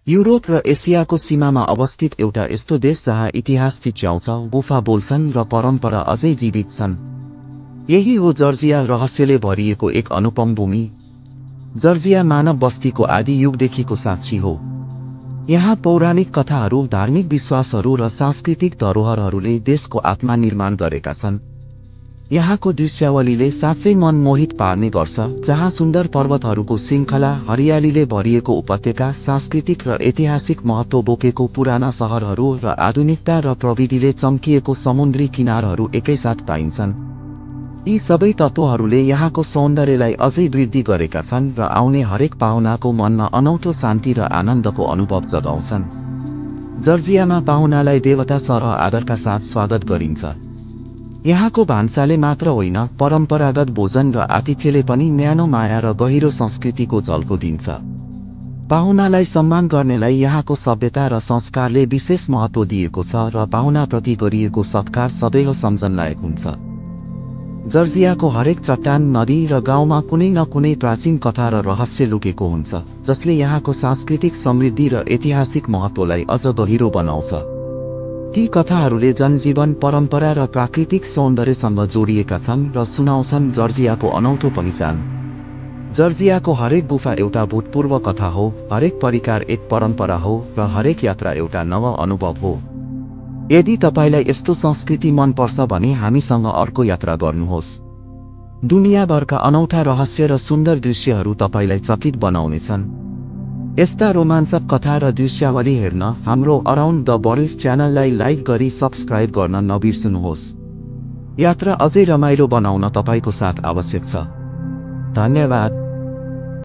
Europe र एसियाको सीमामा अवस्थित एउटा यस्तो देश जहाँ इतिहास चिच्याउँछ, गुफा बोल्छन् र परम्परा अझै जीवित छन्। यही हो जर्जिया, रहस्यले भरिएको एक अनुपम भूमि। जर्जिया मानव बस्तीको आदि युगदेखिको साक्षी हो। यहाँ पौराणिक कथाहरू, धार्मिक विश्वासहरू र सांस्कृतिक धरोहरहरूले देशको आत्मा निर्माण गरेका छन्। यहाँको दृश्यावलीले साँच्चै मन मोहित पार्ने गर्छ, जहाँ सुन्दर पर्वतहरूको श्रृङ्खला, हरियालीले भरिएको उपत्यका, सांस्कृतिक र ऐतिहासिक महत्त्व बोकेको पुराना सहरहरू र आधुनिकता र प्रविधिले चम्किएको समुद्री किनारहरू एकैसाथ पाइन्छन्। यी सबै तत्त्वहरूले यहाँको सौन्दर्यलाई अझै वृद्धि गरेका छन् र आउने हरेक पाहुनाको मनमा अनौठो शान्ति र आनन्दको अनुभव जगाउँछन्। जर्जियामा पाहुनालाई देवता सरह आदरका साथ स्वागत गरिन्छ। यहाँको भान्साले मात्र होइन, परम्परागत भोजन र आतिथ्यले पनि न्यानो माया र गहिरो संस्कृतिको झल्को दिन्छ। पाहुनालाई सम्मान गर्नेलाई यहाँको सभ्यता र संस्कारले विशेष महत्त्व दिएको छ र पाहुनाप्रति गरिएको सत्कार सदैव सम्झनलायक हुन्छ। जर्जियाको हरेक चट्टान, नदी र गाउँमा कुनै न कुनै प्राचीन कथा र रहस्य लुकेको हुन्छ, जसले यहाँको सांस्कृतिक समृद्धि र ऐतिहासिक महत्त्वलाई अझ गहिरो बनाउँछ। ती कथाहरूले जनजीवन, परम्परा र प्राकृतिक सौन्दर्यसँग जोडिएका छन् र सुनाउँछन् जर्जियाको अनौठो पहिचान। जर्जियाको हरेक गुफा एउटा भूतपूर्व कथा हो, हरेक परिकार एक परम्परा हो र हरेक यात्रा एउटा नव अनुभव हो। यदि तपाईलाई यस्तो संस्कृति मन पर्छ भने हामीसँग अर्को यात्रा गर्नुहोस्। दुनियाँभरका अनौठा रहस्य र सुन्दर दृश्यहरू तपाईलाई चकित बनाउनेछन्। यस्ता रोमाञ्चक कथा र दृश्यावली हेर्न हाम्रो अराउन्ड द वर्ल्ड च्यानललाई लाइक गरी सब्स्क्राइब गर्न नबिर्सनुहोस्। यात्रा अझै रमाइलो बनाउन तपाईको साथ आवश्यक छ। धन्यवाद।